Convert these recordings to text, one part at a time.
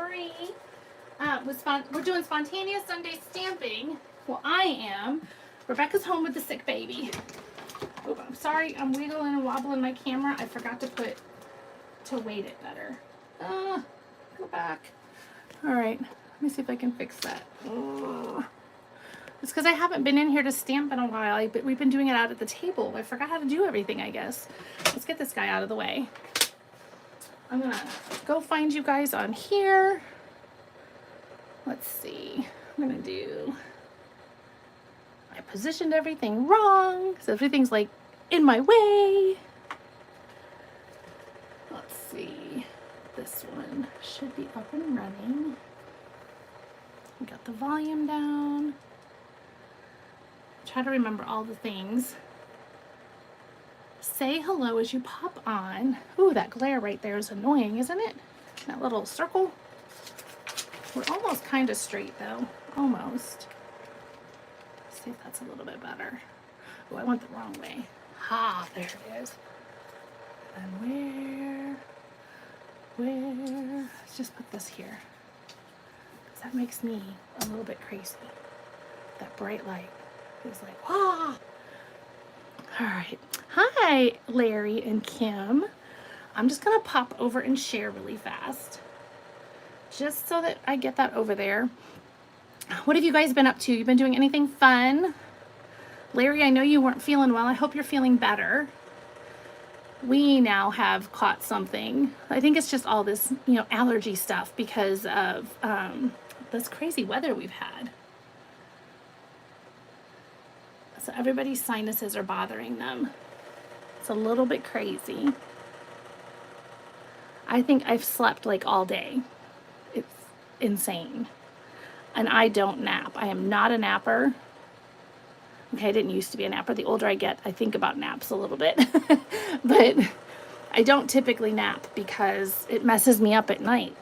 Marie. We're doing spontaneous Sunday stamping. Well, I am. Rebecca's home with the sick baby. Oh, I'm sorry, I'm wiggling and wobbling my camera. I forgot to weight it better. Go back. All right, let me see if I can fix that. It's because I haven't been in here to stamp in a while. We've been doing it out at the table. I forgot how to do everything, I guess. Let's get this guy out of the way. I'm gonna go find you guys on here. Let's see. I'm gonna do, I positioned everything wrong, so everything's like in my way. Let's see. This one should be up and running. We got the volume down. Try to remember all the things. Say hello as you pop on. Ooh, that glare right there is annoying, isn't it? That little circle. We're almost kind of straight though. Almost. Let's see if that's a little bit better. Oh, I went the wrong way. Ha, there it is. And where? Let's just put this here. Because that makes me a little bit crazy. That bright light is like, wah! All right. Hi, Larry and Kim. I'm just going to pop over and share really fast. Just so that I get that over there. What have you guys been up to? You've been doing anything fun? Larry, I know you weren't feeling well. I hope you're feeling better. We now have caught something. I think it's just all this, allergy stuff because of this crazy weather we've had. So everybody's sinuses are bothering them. It's a little bit crazy. I think I've slept like all day. It's insane. And I don't nap. I am not a napper. Okay, I didn't used to be a napper. The older I get, I think about naps a little bit. But I don't typically nap because it messes me up at night.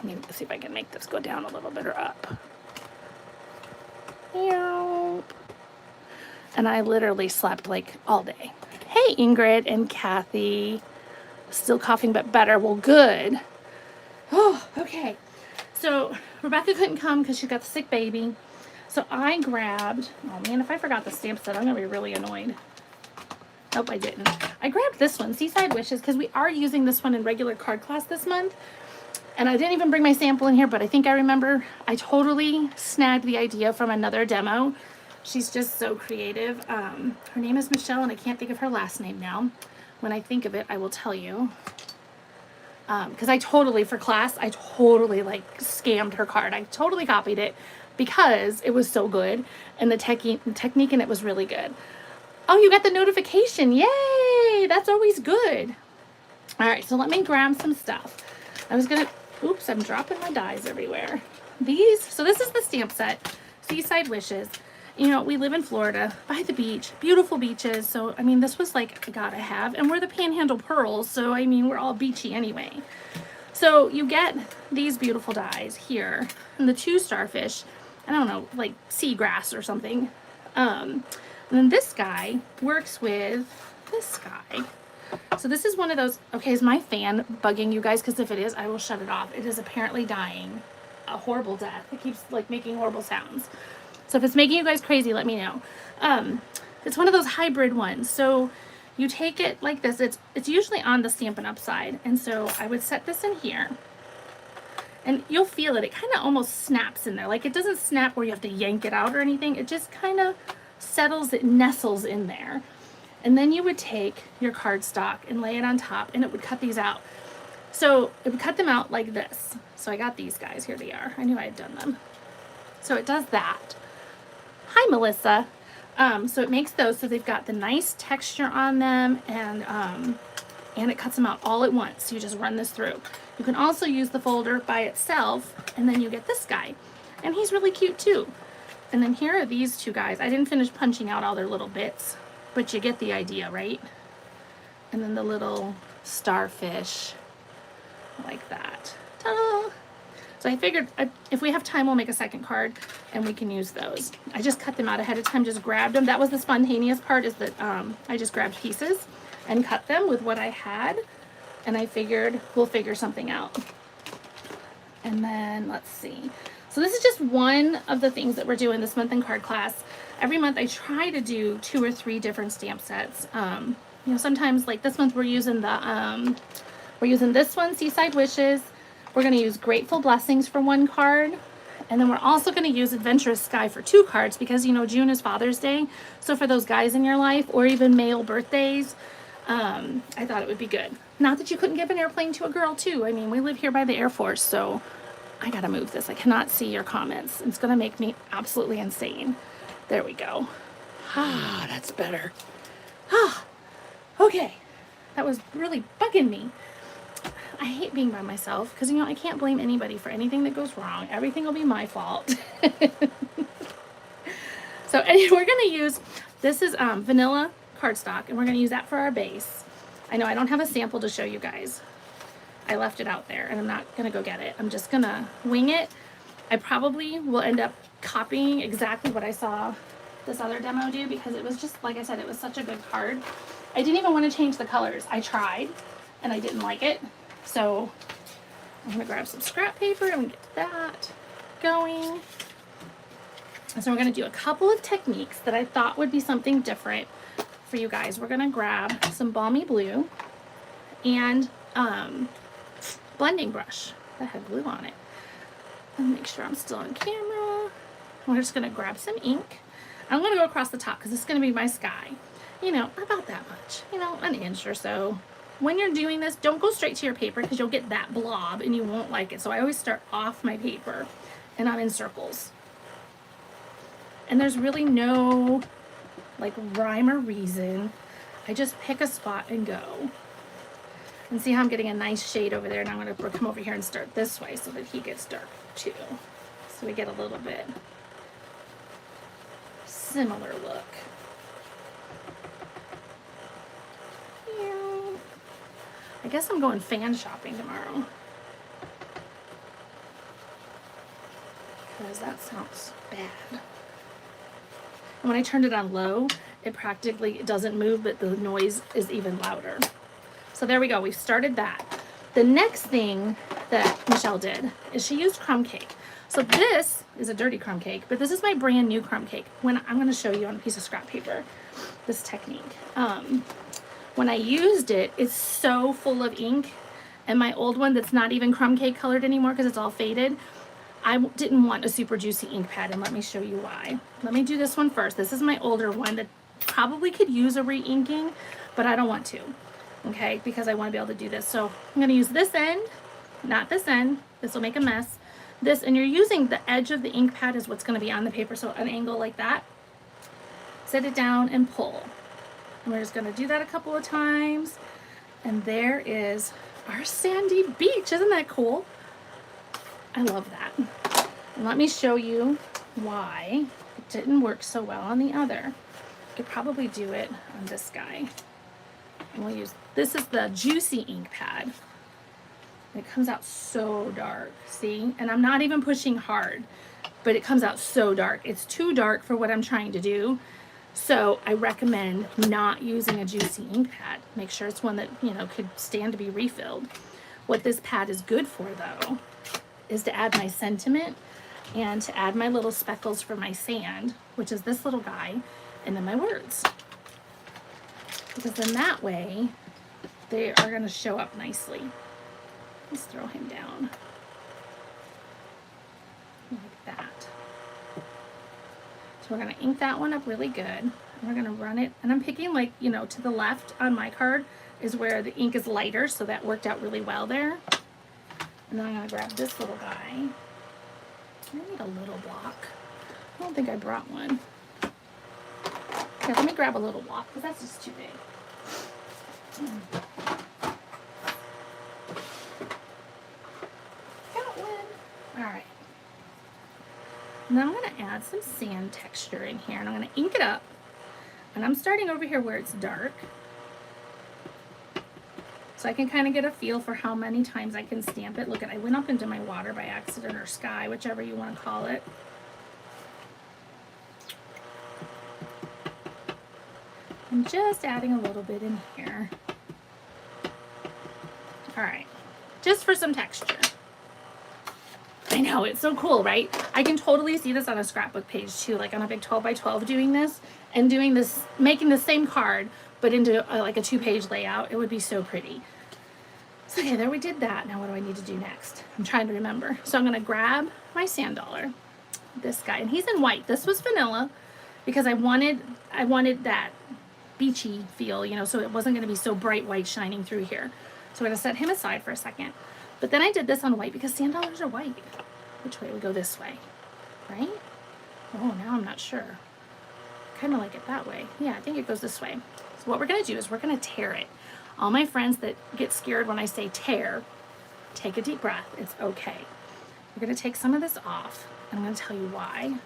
Let's see if I can make this go down a little bit or up. Yep. And I literally slept like all day. Hey, Ingrid and Kathy. Still coughing, but better. Well, good. Oh, okay. So Rebecca couldn't come because she got the sick baby. So I grabbed, oh man, if I forgot the stamp set, I'm going to be really annoyed. Nope, I didn't. I grabbed this one, Seaside Wishes, because we are using this one in regular card class this month. And I didn't even bring my sample in here, but I think I remember I totally snagged the idea from another demo. She's just so creative. Her name is Michelle, and I can't think of her last name now. When I think of it, I will tell you. Because I totally, for class, I totally like scammed her card. I totally copied it because it was so good, and the technique in it was really good. Oh, you got the notification. Yay! That's always good. All right, so let me grab some stuff. I was going to, oops, I'm dropping my dies everywhere. So this is the stamp set, Seaside Wishes. We live in Florida, by the beach, beautiful beaches. So, this was like a gotta have. And we're the Panhandle Pearls, so, we're all beachy anyway. So, you get these beautiful dies here. And the 2 starfish, I don't know, like seagrass or something. And then this guy works with this guy. So, this is one of those, okay, is my fan bugging you guys? Because if it is, I will shut it off. It is apparently dying a horrible death. It keeps, like, making horrible sounds. So if it's making you guys crazy, let me know. It's one of those hybrid ones. So you take it like this. It's usually on the Stampin' Up side. And so I would set this in here. And you'll feel it. It kind of almost snaps in there. Like it doesn't snap where you have to yank it out or anything. It just kind of settles, it nestles in there. And then you would take your cardstock and lay it on top, and it would cut these out. So it would cut them out like this. So I got these guys. Here they are. I knew I had done them. So it does that. Hi, Melissa. So it makes those so they've got the nice texture on them, and it cuts them out all at once. So you just run this through. You can also use the folder by itself, and then you get this guy. And he's really cute too. And then here are these 2 guys. I didn't finish punching out all their little bits, but you get the idea, right? And then the little starfish like that. Ta-da! So I figured if we have time, we'll make a second card and we can use those. I just cut them out ahead of time, just grabbed them. That was the spontaneous part, is that I just grabbed pieces and cut them with what I had. And I figured we'll figure something out. And then let's see. So this is just one of the things that we're doing this month in card class. Every month I try to do 2 or 3 different stamp sets. You know, sometimes like this month we're using this one, Seaside Wishes. We're going to use Grateful Blessings for 1 card. And then we're also going to use Adventurous Sky for 2 cards because, you know, June is Father's Day. So for those guys in your life or even male birthdays, I thought it would be good. Not that you couldn't give an airplane to a girl too. I mean, we live here by the Air Force, so I gotta move this. I cannot see your comments. It's gonna make me absolutely insane. There we go. Ah, that's better. Ah, okay. That was really bugging me. I hate being by myself because, you know, I can't blame anybody for anything that goes wrong. Everything will be my fault. So anyway, we're gonna use, this is vanilla cardstock, and we're gonna use that for our base. I know I don't have a sample to show you guys. I left it out there and I'm not gonna go get it. I'm just gonna wing it. I probably will end up copying exactly what I saw this other demo do because it was just, like I said, it was such a good card. I didn't even want to change the colors. I tried and I didn't like it. So I'm gonna grab some scrap paper and get that going. So we're gonna do a couple of techniques that I thought would be something different for you guys. We're gonna grab some Balmy Blue and blending brush that had blue on it. And make sure I'm still on camera. We're just gonna grab some ink. I'm gonna go across the top because it's gonna be my sky. You know, about that much, you know, an inch or so. When you're doing this, don't go straight to your paper because you'll get that blob and you won't like it. So I always start off my paper and I'm in circles. And there's really no like rhyme or reason. I just pick a spot and go. And see how I'm getting a nice shade over there, and I'm going to come over here and start this way so that he gets dark too. So we get a little bit similar look. Yeah. I guess I'm going fan shopping tomorrow. Because that sounds bad. And when I turned it on low, it practically doesn't move, but the noise is even louder. So there we go, we've started that. The next thing that Michelle did is she used crumb cake. So this is a dirty crumb cake, but this is my brand new crumb cake. When I'm gonna show you on a piece of scrap paper, this technique. When I used it, it's so full of ink, and my old one that's not even crumb cake colored anymore because it's all faded, I didn't want a super juicy ink pad, and let me show you why. Let me do this one first. This is my older one that probably could use a re-inking, but I don't want to. Okay, because I want to be able to do this. So I'm going to use this end, not this end. This will make a mess. This, and you're using the edge of the ink pad is what's going to be on the paper, so an angle like that. Set it down and pull. And we're just going to do that a couple of times. And there is our sandy beach. Isn't that cool? I love that. And let me show you why it didn't work so well on the other. I could probably do it on this guy. And we'll use, this is the juicy ink pad. It comes out so dark, see? And I'm not even pushing hard, but it comes out so dark. It's too dark for what I'm trying to do. So I recommend not using a juicy ink pad. Make sure it's one that, you know, could stand to be refilled. What this pad is good for though, is to add my sentiment and to add my little speckles for my sand, which is this little guy, and then my words. Because then that way, they are going to show up nicely. Let's throw him down. Like that. So we're going to ink that one up really good. And we're going to run it. And I'm picking, like, you know, to the left on my card is where the ink is lighter. So that worked out really well there. And then I'm going to grab this little guy. I need a little block. I don't think I brought one. Yeah, let me grab a little block because that's just too big. Got one. All right. Now I'm going to add some sand texture in here, and I'm going to ink it up. And I'm starting over here where it's dark, so I can kind of get a feel for how many times I can stamp it. Look, I went up into my water by accident, or sky, whichever you want to call it. I'm just adding a little bit in here. All right, just for some texture. I know, it's so cool, right? I can totally see this on a scrapbook page too, like on a big 12 by 12 doing this and doing this, making the same card, but into like a 2-page layout. It would be so pretty. So okay, there we did that. Now what do I need to do next? I'm trying to remember. So I'm gonna grab my sand dollar, this guy, and he's in white. This was vanilla because I wanted that beachy feel, you know, so it wasn't gonna be so bright white shining through here. So I'm gonna set him aside for a second. But then I did this on white because sand dollars are white. Which way? We go this way, right? Oh, now I'm not sure. Kind of like it that way. Yeah, I think it goes this way. So what we're gonna do is we're gonna tear it. All my friends that get scared when I say tear, take a deep breath. It's okay. We're gonna take some of this off, and I'm gonna tell you why.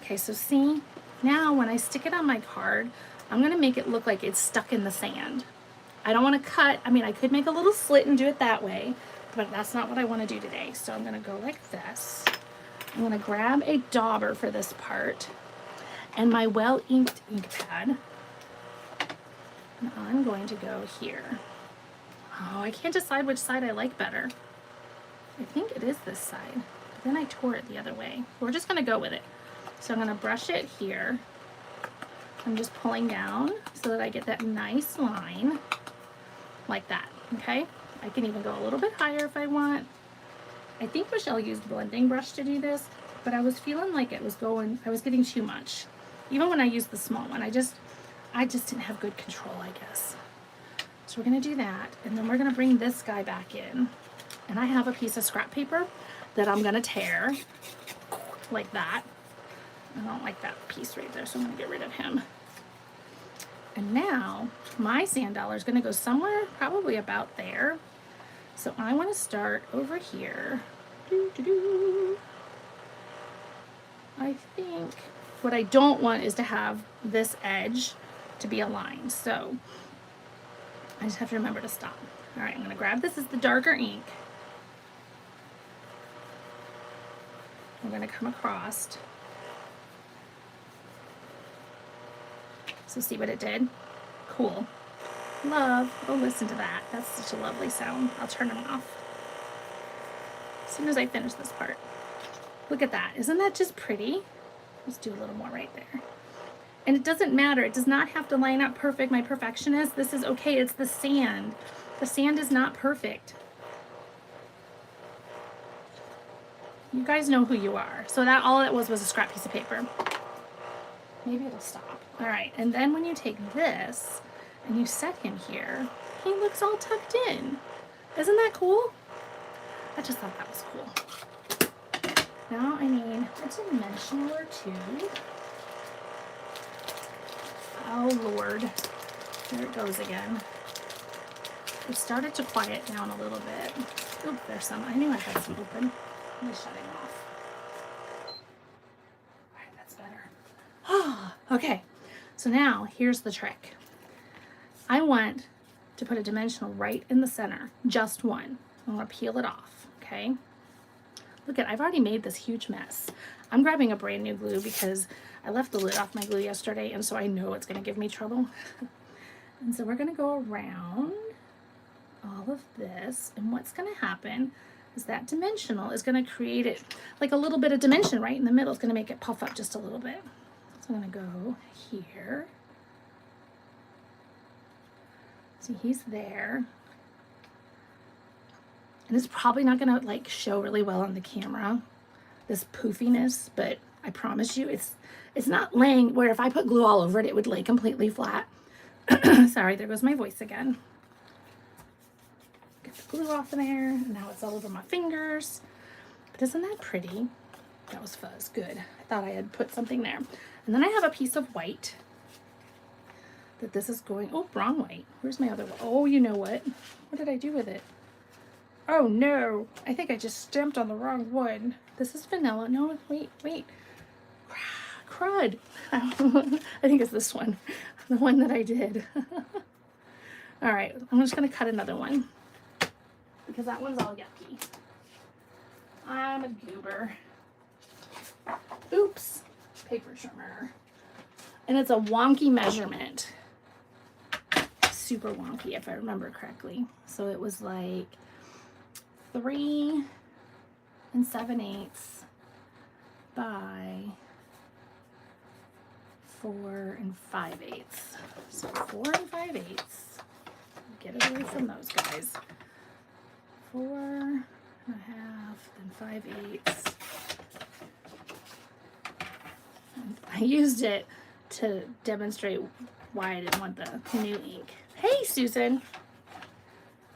Okay, so see, now when I stick it on my card, I'm gonna make it look like it's stuck in the sand. I don't wanna cut, I mean, I could make a little slit and do it that way, but that's not what I wanna do today. So I'm gonna go like this. I'm gonna grab a dauber for this part and my well-inked ink pad. And I'm going to go here. Oh, I can't decide which side I like better. I think it is this side, but then I tore it the other way. We're just gonna go with it. So I'm gonna brush it here. I'm just pulling down so that I get that nice line like that, okay? I can even go a little bit higher if I want. I think Michelle used blending brush to do this, but I was feeling like it was going, I was getting too much. Even when I used the small one, I just didn't have good control, I guess. So we're gonna do that, and then we're gonna bring this guy back in. And I have a piece of scrap paper that I'm gonna tear like that. I don't like that piece right there, so I'm gonna get rid of him. And now my sand dollar is gonna go somewhere probably about there. So I wanna start over here. I think what I don't want is to have this edge to be aligned. So I just have to remember to stop. All right, I'm gonna grab this as the darker ink. I'm gonna come across. So see what it did? Cool. Love. Oh, listen to that. That's such a lovely sound. I'll turn them off as soon as I finish this part. Look at that. Isn't that just pretty? Let's do a little more right there. And it doesn't matter. It does not have to line up perfect. My perfectionist, this is okay. It's the sand. The sand is not perfect. You guys know who you are. So that all it was a scrap piece of paper. Maybe it'll stop. All right, and then when you take this and you set him here, he looks all tucked in. Isn't that cool? I just thought that was cool. Now I need a dimensional or two. Oh Lord, there it goes again. It started to quiet down a little bit. Oop, there's some. I knew I had some open. Let me shut it off. All right, that's better. Okay, so now here's the trick. I want to put a dimensional right in the center, just one. I want to peel it off, okay? Look at, I've already made this huge mess. I'm grabbing a brand new glue because I left the lid off my glue yesterday, and so I know it's going to give me trouble. And so we're going to go around all of this, and what's going to happen is that dimensional is going to create it like a little bit of dimension right in the middle. It's going to make it puff up just a little bit. So I'm going to go here. See, he's there. And it's probably not going to like show really well on the camera, this poofiness, but I promise you it's not laying where if I put glue all over it, it would lay completely flat. Sorry, there goes my voice again. Get the glue off of there. Now it's all over my fingers. But isn't that pretty? That was fuzz. Good. I thought I had put something there. And then I have a piece of white that this is going, oh, wrong white. Where's my other one? Oh, you know what? What did I do with it? Oh no, I think I just stamped on the wrong one. This is vanilla. No, wait. Crud. I think it's this one. The one that I did. All right, I'm just gonna cut another one because that one's all yucky. I'm a goober. Oops, paper trimmer. And it's a wonky measurement. Super wonky if I remember correctly. So it was like 3 7/8 by 4 5/8. So 4 5/8. Get it away from those guys. 4 1/2 and 5/8. I used it to demonstrate why I didn't want the new ink. Hey, Susan.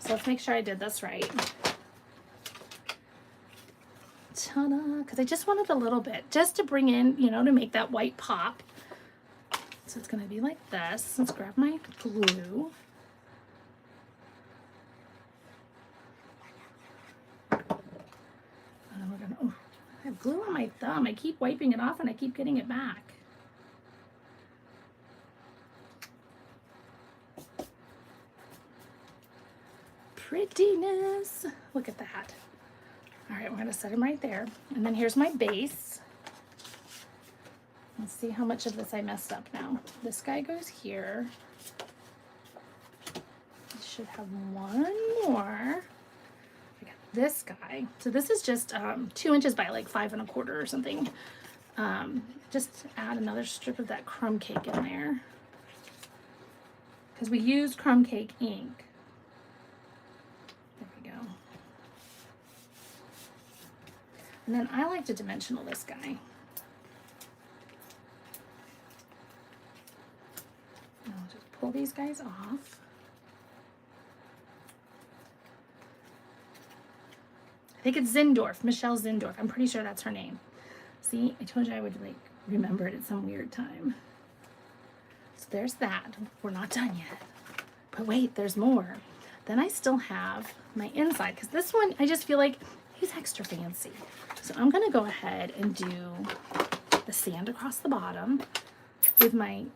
So let's make sure I did this right. Ta-da! Because I just wanted a little bit, just to bring in, you know, to make that white pop. So it's going to be like this. Let's grab my glue. And then we're going to, oh, I have glue on my thumb. I keep wiping it off and I keep getting it back. Prettiness. Look at that. All right, we're going to set them right there. And then here's my base. Let's see how much of this I messed up now. This guy goes here. I should have one more. I got this guy. So this is just 2 inches by like 5 1/4 or something. Just add another strip of that crumb cake in there. Because we used crumb cake ink. And then I like to dimensional this guy. I'll just pull these guys off. I think it's Zindorf, Michelle Zindorf. I'm pretty sure that's her name. See, I told you I would like remember it at some weird time. So there's that. We're not done yet. But wait, there's more. Then I still have my inside, because this one, I just feel like he's extra fancy. So I'm going to go ahead and do the sand across the bottom with my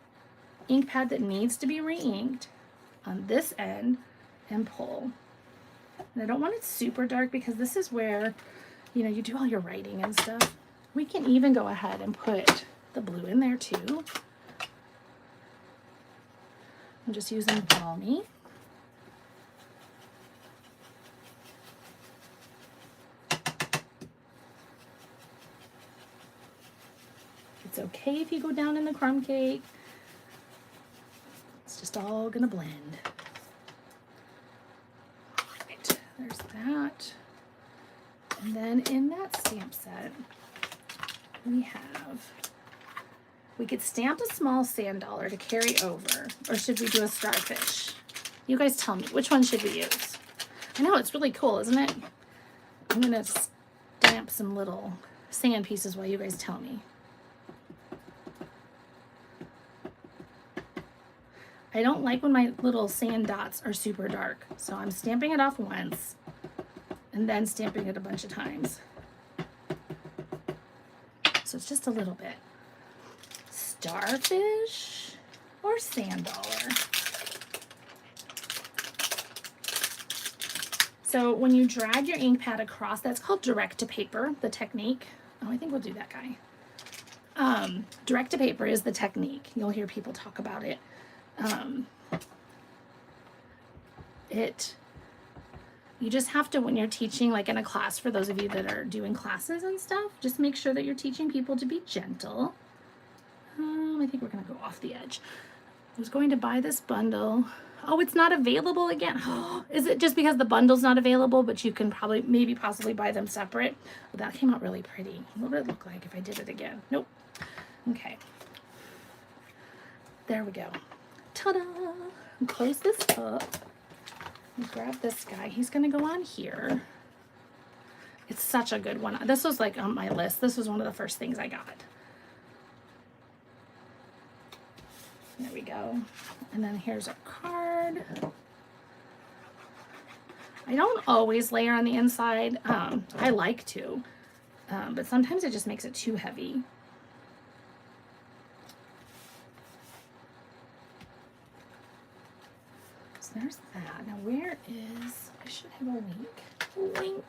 ink pad that needs to be re-inked on this end and pull. And I don't want it super dark because this is where, you know, you do all your writing and stuff. We can even go ahead and put the blue in there too. I'm just using Balmy. It's okay if you go down in the crumb cake. It's just all gonna blend. All right, there's that. And then in that stamp set, we could stamp a small sand dollar to carry over, or should we do a starfish? You guys tell me, which one should we use? I know, it's really cool, isn't it? I'm gonna stamp some little sand pieces while you guys tell me. I don't like when my little sand dots are super dark, so I'm stamping it off once and then stamping it a bunch of times. So it's just a little bit. Starfish or sand dollar? So when you drag your ink pad across, that's called direct to paper, the technique. Oh, I think we'll do that guy. Direct to paper is the technique. You'll hear people talk about it. You just have to, when you're teaching, like in a class, for those of you that are doing classes and stuff, just make sure that you're teaching people to be gentle. I think we're going to go off the edge. I was going to buy this bundle. Oh, it's not available again. Is it just because the bundle's not available, but you can probably, maybe possibly buy them separate? Well, that came out really pretty. What would it look like if I did it again? Nope. Okay. There we go. Ta-da! Close this up. Grab this guy. He's going to go on here. It's such a good one. This was like on my list. This was one of the first things I got. There we go. And then here's a card. I don't always layer on the inside. I like to, but sometimes it just makes it too heavy. So there's that. Now where is, I should have a wink. Wink.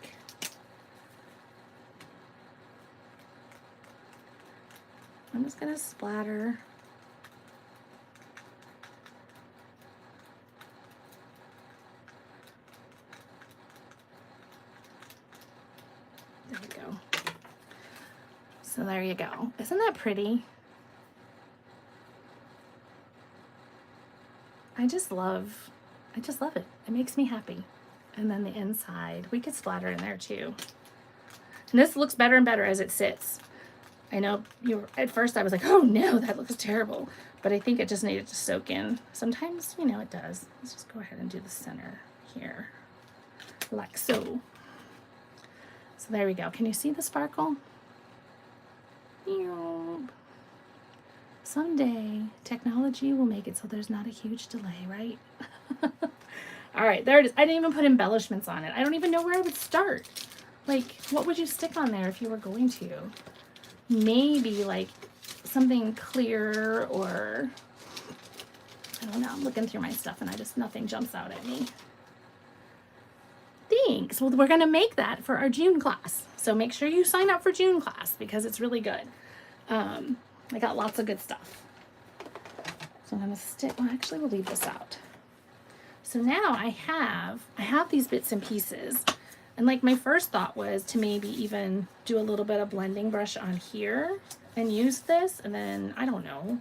I'm just gonna splatter. There we go. So there you go. Isn't that pretty? I just love it. It makes me happy. And then the inside, we could splatter in there too. And this looks better and better as it sits. I know at first I was like, oh no, that looks terrible. But I think it just needed to soak in. Sometimes, you know, it does. Let's just go ahead and do the center here, like so. So there we go. Can you see the sparkle? Someday, technology will make it so there's not a huge delay, right? All right, there it is. I didn't even put embellishments on it. I don't even know where I would start. Like, what would you stick on there if you were going to? Maybe like something clear, or I don't know. I'm looking through my stuff and nothing jumps out at me. Thanks. Well, we're going to make that for our June class. So make sure you sign up for June class because it's really good. I got lots of good stuff. So I'm going to stick, well, actually we'll leave this out. So now I have these bits and pieces. And like my first thought was to maybe even do a little bit of blending brush on here and use this. And then, I don't know.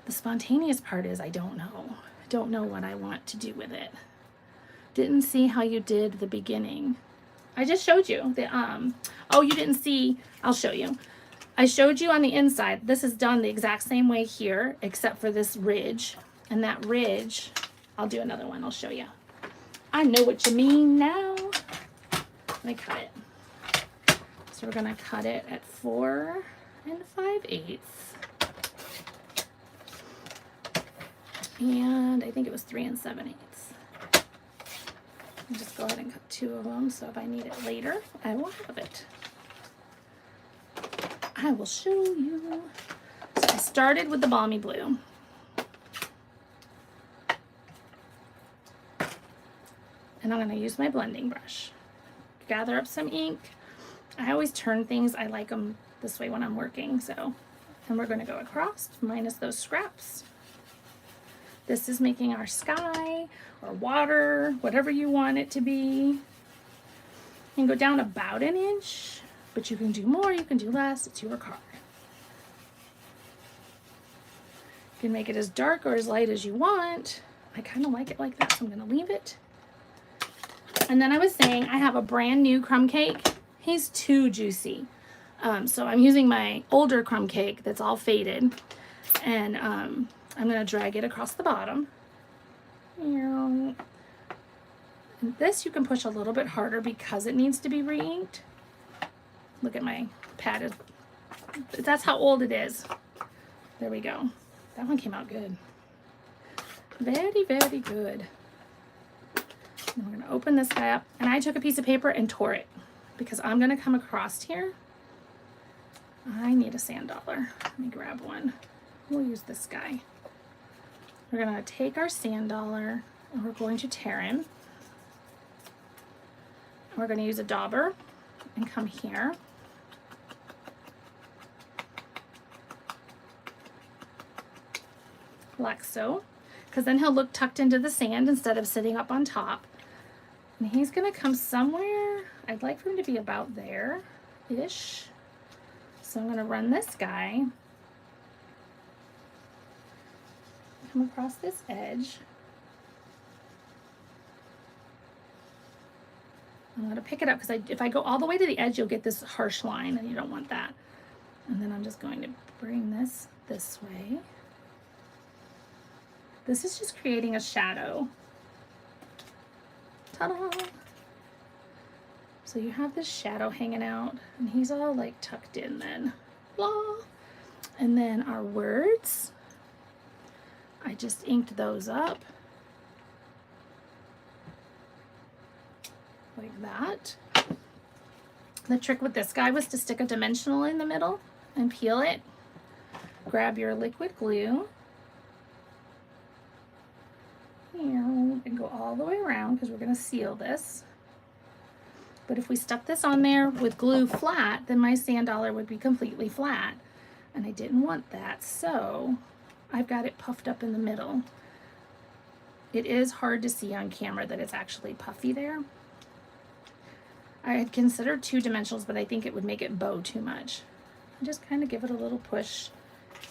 The spontaneous part is I don't know. I don't know what I want to do with it. Didn't see how you did the beginning. I just showed you the, oh, you didn't see, I'll show you. I showed you on the inside. This is done the exact same way here, except for this ridge. And that ridge, I'll do another one, I'll show you. I know what you mean now. Let me cut it. So we're gonna cut it at 4 5/8. And I think it was 3 7/8. I'll just go ahead and cut 2 of them, so if I need it later, I will have it. I will show you. So I started with the Balmy Blue. And I'm going to use my blending brush. Gather up some ink. I always turn things. I like them this way when I'm working. So, and we're going to go across, minus those scraps. This is making our sky or water, whatever you want it to be. You can go down about 1 inch, but you can do more, you can do less. It's your card. You can make it as dark or as light as you want. I kind of like it like that, so I'm going to leave it. And then I was saying I have a brand new crumb cake. He's too juicy. So I'm using my older crumb cake that's all faded. And I'm going to drag it across the bottom. And this you can push a little bit harder because it needs to be re-inked. Look at my padded. That's how old it is. There we go. That one came out good. Very, very good. And we're going to open this guy up. And I took a piece of paper and tore it because I'm going to come across here. I need a sand dollar. Let me grab one. We'll use this guy. We're going to take our sand dollar and we're going to tear him. And we're going to use a dauber and come here. Like so. Because then he'll look tucked into the sand instead of sitting up on top. And he's going to come somewhere. I'd like for him to be about there-ish. So I'm going to run this guy. Come across this edge. I'm going to pick it up because if I go all the way to the edge, you'll get this harsh line and you don't want that. And then I'm just going to bring this way. This is just creating a shadow. Ta-da! So you have this shadow hanging out, and he's all like tucked in then. Blah! And then our words, I just inked those up. Like that. The trick with this guy was to stick a dimensional in the middle and peel it. Grab your liquid glue. And go all the way around because we're going to seal this. But if we stuck this on there with glue flat, then my sand dollar would be completely flat. And I didn't want that, so I've got it puffed up in the middle. It is hard to see on camera that it's actually puffy there. I had considered 2 dimensionals, but I think it would make it bow too much. I just kind of give it a little push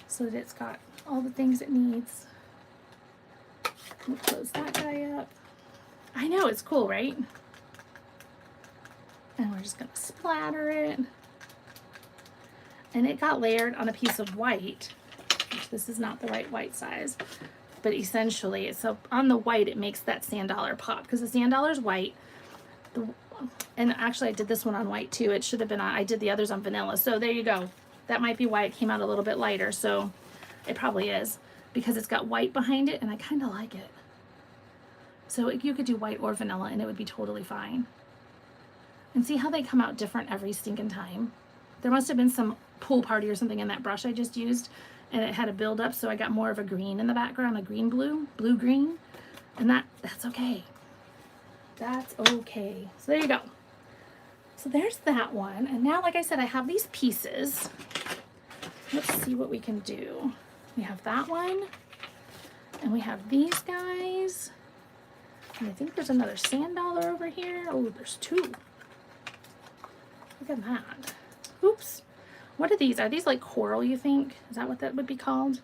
so that it's got all the things it needs. We'll close that guy up. I know, it's cool, right? And we're just gonna splatter it. And it got layered on a piece of white, which this is not the right white size, but essentially, so on the white, it makes that sand dollar pop, because the sand dollar is white. And actually I did this one on white too. It should have been on, I did the others on vanilla. So there you go. That might be why it came out a little bit lighter. So it probably is, because it's got white behind it and I kind of like it. So you could do white or vanilla and it would be totally fine. And see how they come out different every stinking time. There must have been some pool party or something in that brush I just used, and it had a build up, so I got more of a green in the background, a green blue, blue green, and that's okay. That's okay. So there you go. So there's that one. And now, like I said, I have these pieces. Let's see what we can do. We have that one, and we have these guys. And I think there's another sand dollar over here. Oh, there's 2. Look at that. Oops. What are these? Are these like coral, you think? Is that what that would be called?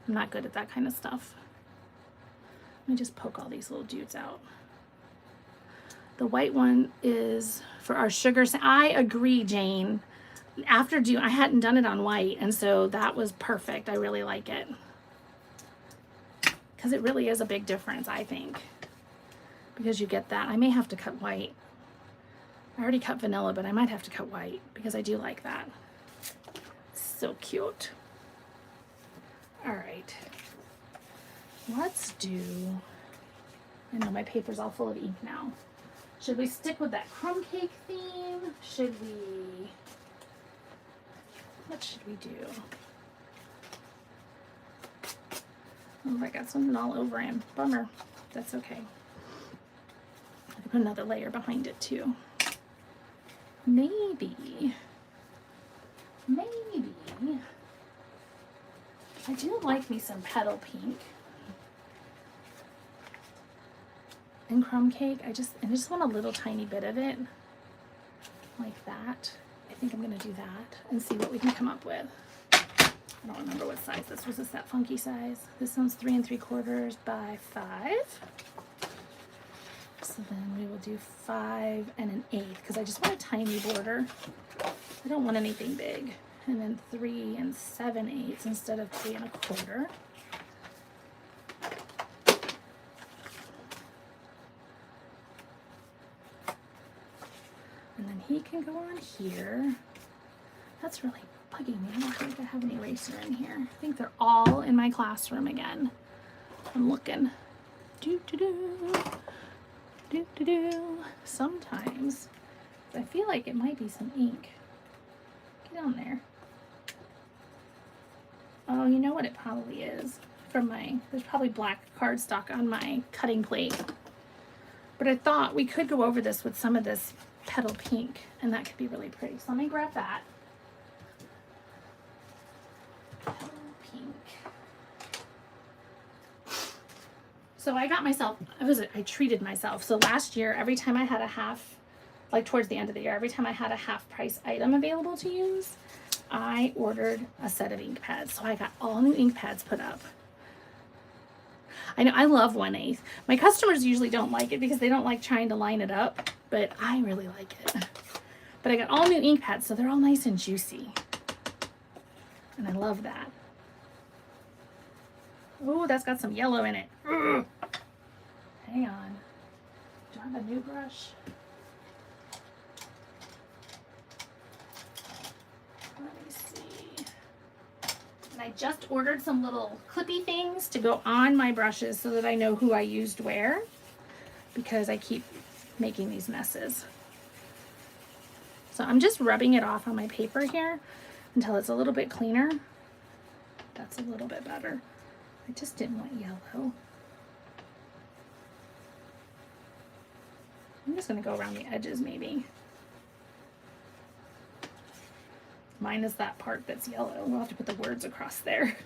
I'm not good at that kind of stuff. Let me just poke all these little dudes out. The white one is for our sugar. I agree, Jane. After I hadn't done it on white, and so that was perfect. I really like it. Because it really is a big difference, I think. Because you get that. I may have to cut white. I already cut vanilla, but I might have to cut white because I do like that. So cute. All right. Let's do, I know my paper's all full of ink now. Should we stick with that crumb cake theme? Should we, what should we do? Oh, I got something all over him. Bummer. That's okay. I can put another layer behind it too. Maybe. I do like me some petal pink. And crumb cake, I just want a little tiny bit of it. Like that. I think I'm gonna do that and see what we can come up with. I don't remember what size this was. Is that funky size? This one's 3 3/4 by 5. So then we will do 5 1/8 because I just want a tiny border. I don't want anything big. And then 3 7/8 instead of 3 1/4. And then he can go on here. That's really bugging me. I don't think I have an eraser in here. I think they're all in my classroom again. I'm looking. Sometimes I feel like it might be some ink. Get on there. Oh, you know what it probably is. There's probably black cardstock on my cutting plate. But I thought we could go over this with some of this petal pink, and that could be really pretty. So let me grab that. Petal pink. So I got myself, I treated myself. So last year, every time I had a half, like towards the end of the year, every time I had a half price item available to use, I ordered a set of ink pads. So I got all new ink pads put up. I know I love 1/8. My customers usually don't like it because they don't like trying to line it up, but I really like it. But I got all new ink pads, so they're all nice and juicy. And I love that. Oh, that's got some yellow in it. Ugh. Hang on. Do I have a new brush? Let me see. And I just ordered some little clippy things to go on my brushes so that I know who I used where, because I keep making these messes. So I'm just rubbing it off on my paper here until it's a little bit cleaner. That's a little bit better. I just didn't want yellow. I'm just going to go around the edges maybe. Mine is that part that's yellow. We'll have to put the words across there.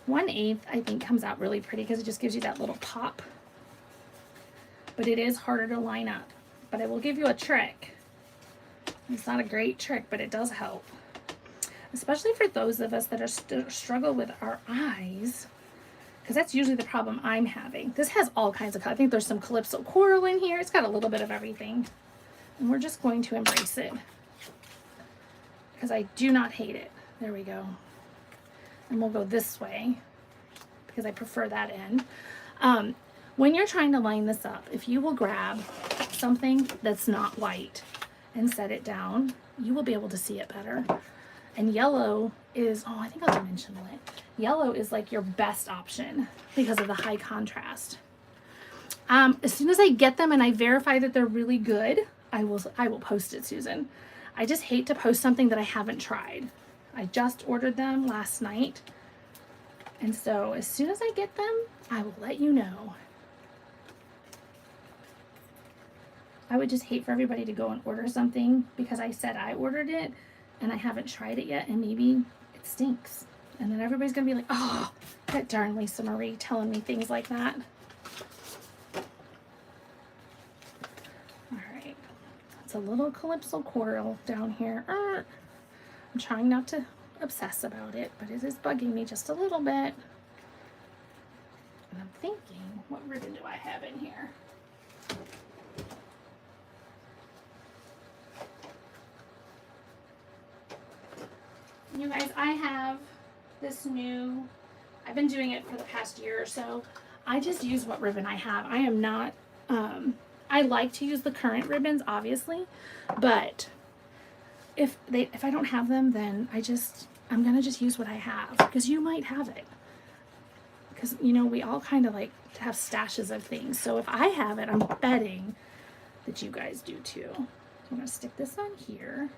1/8 I think comes out really pretty because it just gives you that little pop. but it is harder to line up. But I will give you a trick. It's not a great trick, but it does help. Especially for those of us that are struggle with our eyes, because that's usually the problem I'm having. This has all kinds of color. I think there's some Calypso Coral in here. It's got a little bit of everything. And we're just going to embrace it, because I do not hate it. There we go. And we'll go this way, because I prefer that end. When you're trying to line this up, if you will grab something that's not white and set it down, you will be able to see it better. And yellow is, oh, I think I'll dimensional it. Yellow is like your best option because of the high contrast. As soon as I get them and I verify that they're really good, I will post it, Susan. I just hate to post something that I haven't tried. I just ordered them last night. And so as soon as I get them, I will let you know. I would just hate for everybody to go and order something because I said I ordered it and I haven't tried it yet, and maybe it stinks. And then everybody's gonna be like, oh, that darn Lisa Marie telling me things like that. All right, it's a little Calypso Coral down here. I'm trying not to obsess about it, but it is bugging me just a little bit. And I'm thinking, what ribbon do I have in here? You guys, I have this new, I've been doing it for the past year or so. I just use what ribbon I have. I am not, I like to use the current ribbons, obviously, but if I don't have them, then I'm gonna just use what I have, because you might have it. Because, you know, we all kind of like to have stashes of things. So if I have it, I'm betting that you guys do too. So I'm gonna stick this on here.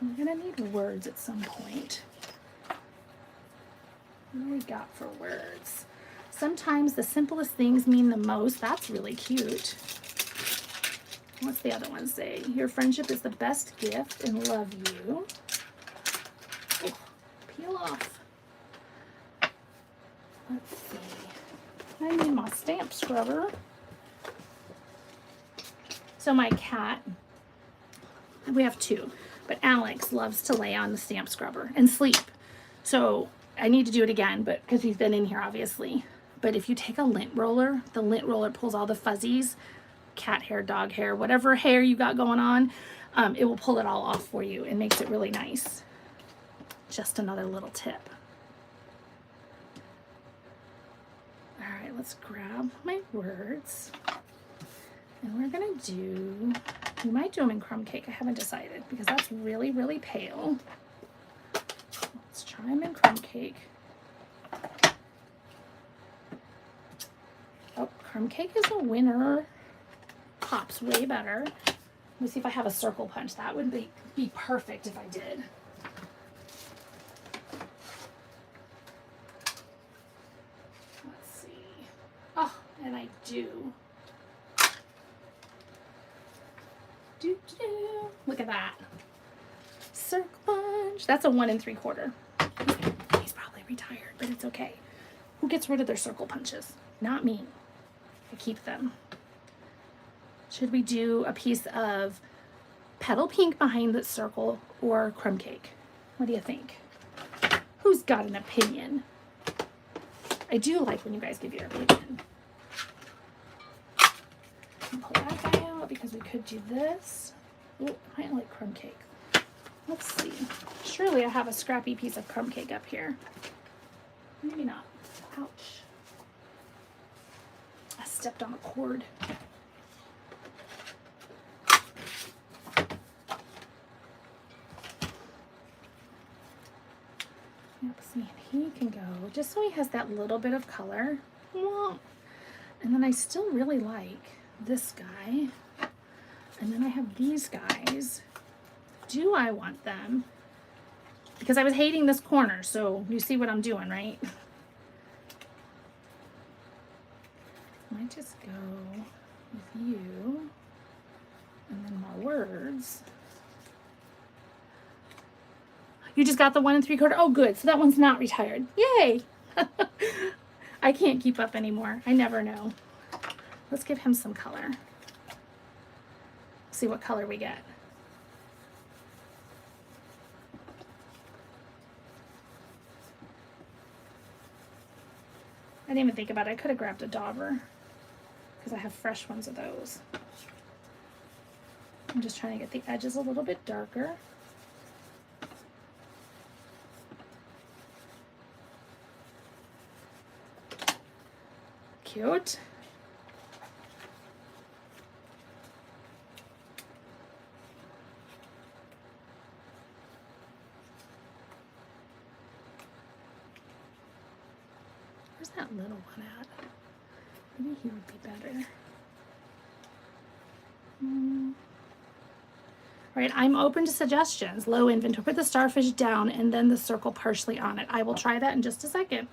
I'm gonna need words at some point. What do we got for words? Sometimes the simplest things mean the most. That's really cute. What's the other one say? Your friendship is the best gift and love you. Oh, peel off. Let's see. I need my stamp scrubber. So my cat, we have two. But Alex loves to lay on the stamp scrubber and sleep. So I need to do it again, but because he's been in here, obviously. But if you take a lint roller, the lint roller pulls all the fuzzies, cat hair, dog hair, whatever hair you got going on, it will pull it all off for you and makes it really nice. Just another little tip. All right, let's grab my words. And we're gonna do, we might do them in crumb cake. I haven't decided because that's really, really pale. Let's try them in crumb cake. Oh, crumb cake is a winner. Pops way better. Let me see if I have a circle punch. That would be perfect if I did. Let's see. Oh, and I do. Look at that. Circle punch. That's a 1 3/4. He's probably retired, but it's okay. Who gets rid of their circle punches? Not me. I keep them. Should we do a piece of petal pink behind the circle or crumb cake? What do you think? Who's got an opinion? I do like when you guys give your opinion. Pull that guy out because we could do this. Oh, I like crumb cake. Let's see. Surely I have a scrappy piece of crumb cake up here. Maybe not. Ouch. I stepped on a cord. Yep, see, he can go just so he has that little bit of color. And then I still really like this guy. And then I have these guys. Do I want them? Because I was hating this corner, so you see what I'm doing, right? Might just go with you. And then my words. You just got the 1 3/4. Oh, good. So that one's not retired. Yay! I can't keep up anymore. I never know. Let's give him some color. See what color we get. I didn't even think about it. I could have grabbed a dauber because I have fresh ones of those. I'm just trying to get the edges a little bit darker. Cute. Where's that little one at? Maybe he would be better. All right, I'm open to suggestions. Low inventory. Put the starfish down and then the circle partially on it. I will try that in just a second.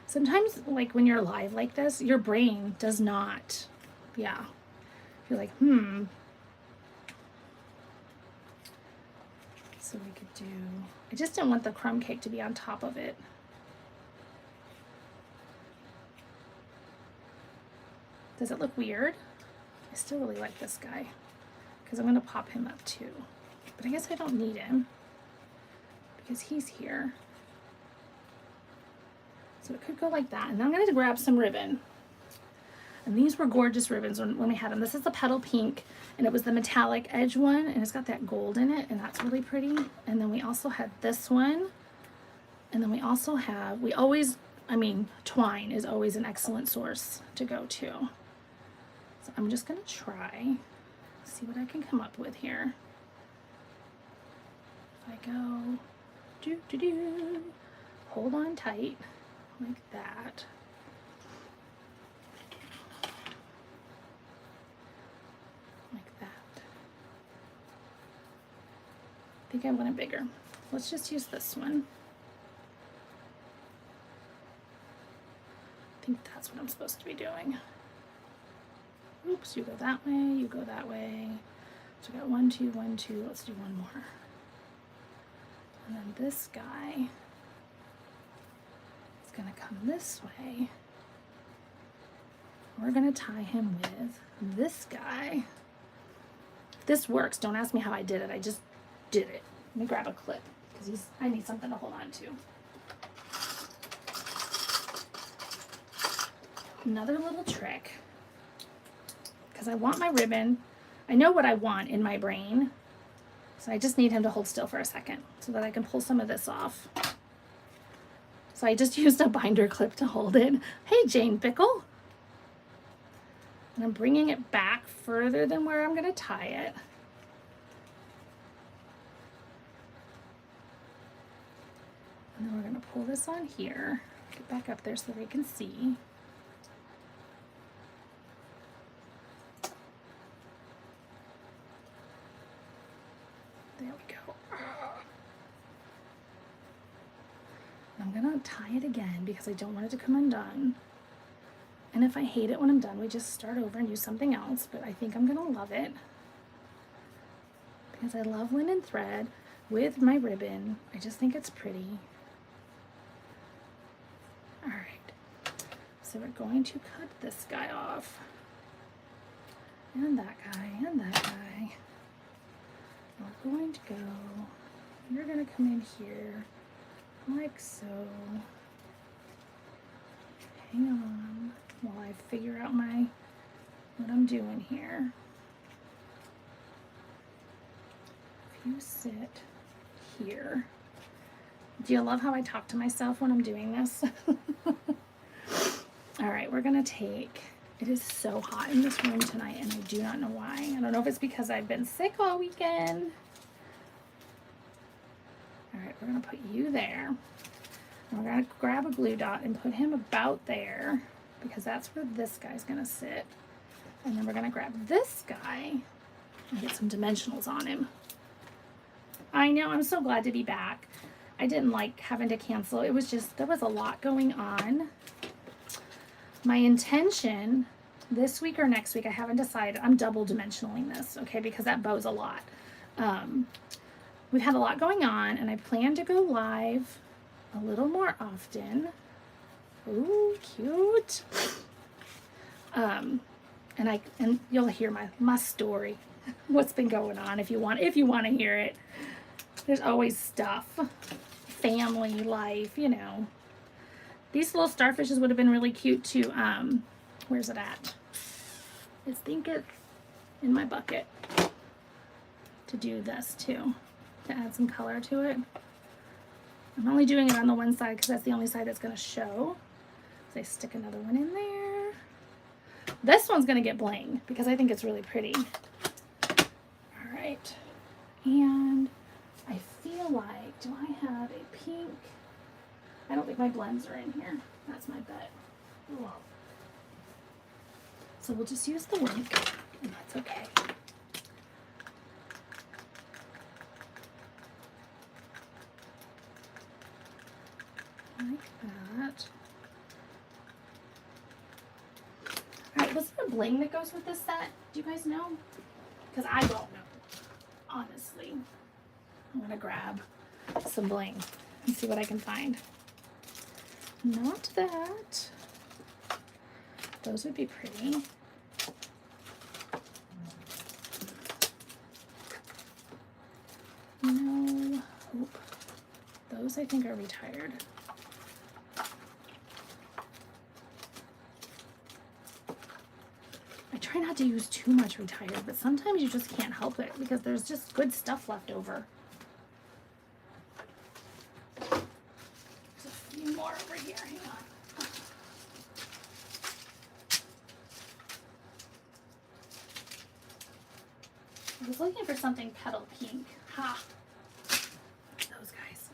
Sometimes, like when you're live like this, your brain does not, yeah. You're like, So we could do, I just didn't want the crumb cake to be on top of it. Does it look weird? I still really like this guy because I'm going to pop him up too. But I guess I don't need him because he's here. So it could go like that. And then I'm going to grab some ribbon. And these were gorgeous ribbons when we had them. This is the petal pink, and it was the metallic edge one, and it's got that gold in it, and that's really pretty. And then we also had this one. And then we also have, twine is always an excellent source to go to. So I'm just going to try, see what I can come up with here. If I go, hold on tight, like that. Like that. I think I want it bigger. Let's just use this one. I think that's what I'm supposed to be doing. Oops, you go that way, you go that way. So we got 1, 2, 1, 2. Let's do one more. And then this guy is going to come this way. We're going to tie him with this guy. If this works, don't ask me how I did it. I just did it. Let me grab a clip because I need something to hold on to. Another little trick, because I want my ribbon. I know what I want in my brain, so I just need him to hold still for a second so that I can pull some of this off. So I just used a binder clip to hold it. Hey, Jane Pickle. And I'm bringing it back further than where I'm going to tie it. And then we're going to pull this on here. Get back up there so that we can see. There we go. I'm going to tie it again because I don't want it to come undone. And if I hate it when I'm done, we just start over and use something else. But I think I'm going to love it because I love linen thread with my ribbon. I just think it's pretty. All right. So we're going to cut this guy off. And that guy, and that guy. We're going to go, you're going to come in here like so. Hang on while I figure out what I'm doing here. If you sit here. Do you love how I talk to myself when I'm doing this? All right, we're going to take, it is so hot in this room tonight and I do not know why. I don't know if it's because I've been sick all weekend. All right, we're going to put you there. And we're going to grab a glue dot and put him about there because that's where this guy's going to sit. And then we're going to grab this guy and get some dimensionals on him. I know, I'm so glad to be back. I didn't like having to cancel. It was just, there was a lot going on. My intention this week or next week, I haven't decided. I'm double dimensionaling this, okay, because that bow's a lot. We've had a lot going on, and I plan to go live a little more often. Ooh, cute. And you'll hear my story, what's been going on if you want to hear it. There's always stuff, family life, you know. These little starfishes would have been really cute to, where's it at? I think it's in my bucket to do this too, to add some color to it. I'm only doing it on the one side because that's the only side that's going to show. So I stick another one in there. This one's going to get bling because I think it's really pretty. All right. And I feel like, do I have a pink? I don't think my blends are in here. That's my bet. Ooh. So we'll just use the wink, and that's okay. Like that. All right, what's the bling that goes with this set? Do you guys know? Because I don't know, honestly. I'm gonna grab some bling and see what I can find. Not that. Those would be pretty. No. Oop. Those I think are retired. I try not to use too much retired, but sometimes you just can't help it because there's just good stuff left over. There's a few more over here. Hang on. I was looking for something petal pink. Ha! Those guys.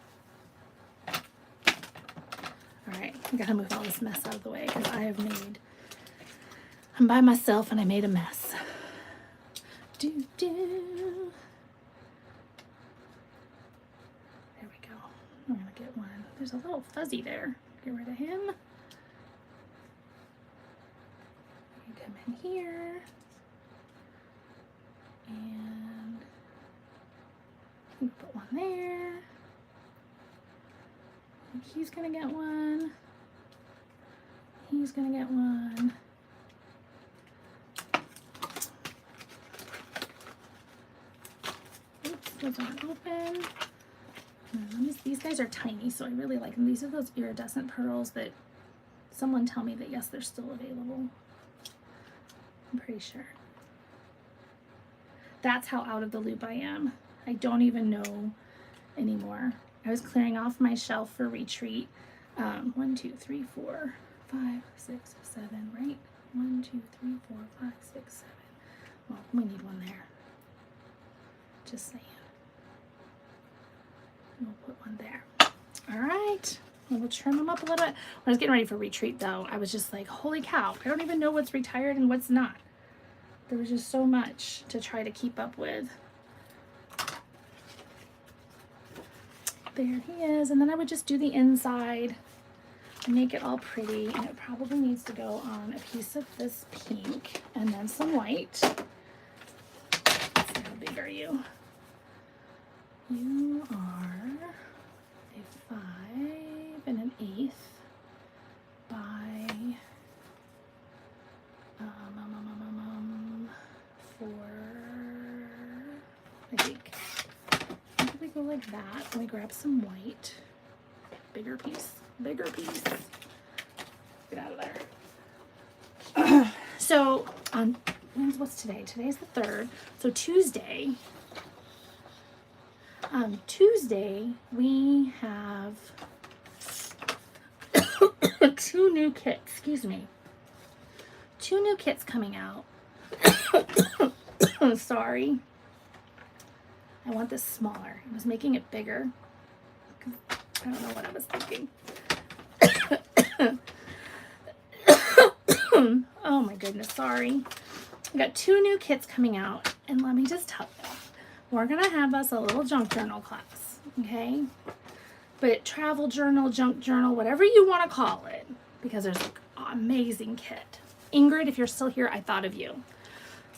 Alright, I gotta move all this mess out of the way because I'm by myself and I made a mess. There we go. I'm gonna get one. There's a little fuzzy there. Get rid of him. You come in here. And you put one there. And he's gonna get one. He's gonna get one. Oops, those aren't open. These guys are tiny, so I really like them. These are those iridescent pearls that someone tell me that yes, they're still available. I'm pretty sure. That's how out of the loop I am. I don't even know anymore. I was clearing off my shelf for retreat. 1, 2, 3, 4, 5, 6, 7, right? 1, 2, 3, 4, 5, 6, 7. Well, we need one there. Just saying. We'll put one there. All right. We'll trim them up a little bit. When I was getting ready for retreat, though, I was just like, holy cow, I don't even know what's retired and what's not. There was just so much to try to keep up with. There he is. And then I would just do the inside and make it all pretty. And it probably needs to go on a piece of this pink and then some white. Let's see, how big are you? You are a 5 1/8 by 4, I think. Probably go like that. Let me grab some white. Bigger piece. Bigger piece. Get out of there. So on what's today? Today's the 3rd. So Tuesday. Tuesday we have 2 new kits. Excuse me. 2 new kits coming out. Sorry. I want this smaller. I was making it bigger. I don't know what I was thinking. Oh my goodness, sorry. I got 2 new kits coming out, and let me just tell you, we're gonna have us a little junk journal class, okay? But travel journal, junk journal, whatever you want to call it, because there's an amazing kit. Ingrid, if you're still here, I thought of you.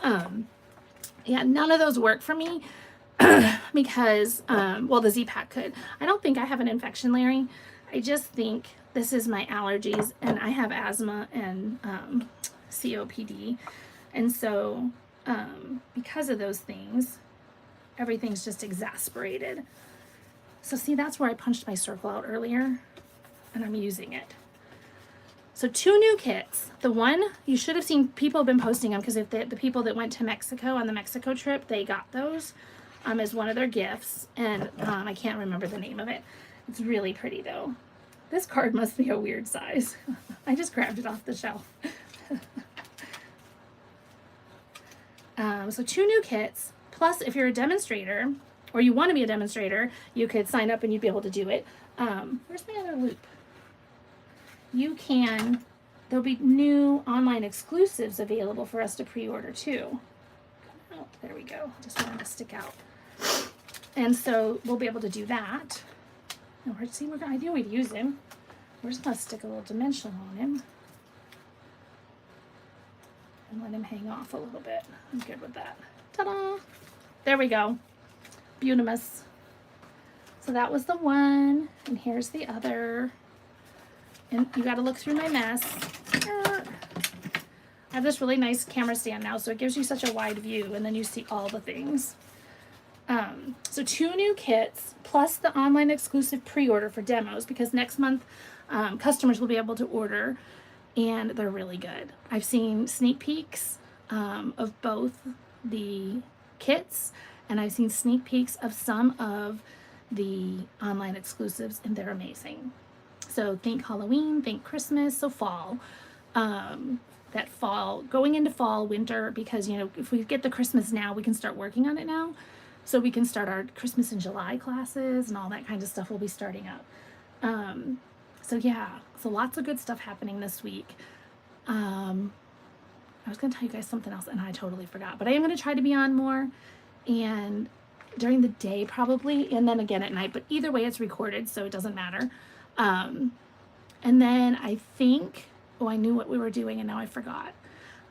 Yeah, none of those work for me because, well, the Z-Pack could. I don't think I have an infection, Larry. I just think this is my allergies, and I have asthma and COPD. And so because of those things, everything's just exasperated. So see, that's where I punched my circle out earlier, and I'm using it. So 2 new kits. The one, you should have seen, people have been posting them because if the people that went to Mexico on the Mexico trip, they got those as one of their gifts. And I can't remember the name of it. It's really pretty though. This card must be a weird size. I just grabbed it off the shelf. So 2 new kits, plus if you're a demonstrator, or you want to be a demonstrator, you could sign up and you'd be able to do it. Where's my other loop? You can, there'll be new online exclusives available for us to pre-order too. Oh, there we go. Just wanted to stick out. And so we'll be able to do that. And I knew we'd use him. We're just gonna stick a little dimension on him and let him hang off a little bit. I'm good with that. Ta-da! There we go. Beautimus. So that was the one, and here's the other. And you got to look through my mess. I have this really nice camera stand now, so it gives you such a wide view, and then you see all the things. So 2 new kits, plus the online exclusive pre-order for demos, because next month customers will be able to order, and they're really good. I've seen sneak peeks of both the kits, and I've seen sneak peeks of some of the online exclusives, and they're amazing. So think Halloween, think Christmas, so fall. That fall, going into fall, winter, because, you know, if we get the Christmas now, we can start working on it now. So we can start our Christmas in July classes and all that kind of stuff will be starting up. So yeah, so lots of good stuff happening this week. I was going to tell you guys something else and I totally forgot, but I am going to try to be on more and during the day probably, and then again at night, but either way it's recorded, so it doesn't matter. And then I think, oh, I knew what we were doing and now I forgot.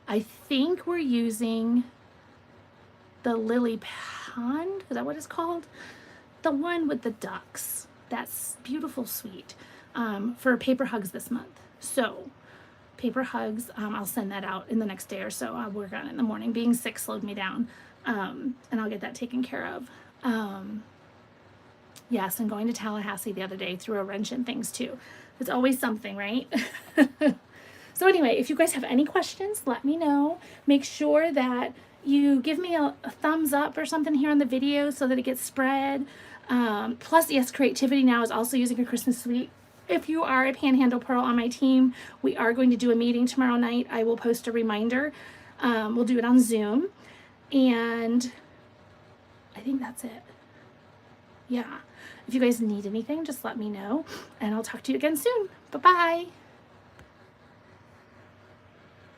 I think we're using the Lily Pond, is that what it's called? The one with the ducks. That's beautiful, sweet, for paper hugs this month. So paper hugs, I'll send that out in the next day or so. I'll work on it in the morning. Being sick slowed me down, and I'll get that taken care of. Yes, and going to Tallahassee the other day threw a wrench in things too. It's always something, right? So anyway, if you guys have any questions, let me know. Make sure that you give me a thumbs up or something here on the video so that it gets spread. Plus, yes, Creativity Now is also using a Christmas suite. If you are a Panhandle Pearl on my team, we are going to do a meeting tomorrow night. I will post a reminder. We'll do it on Zoom. And I think that's it. Yeah. If you guys need anything, just let me know, and I'll talk to you again soon. Bye-bye.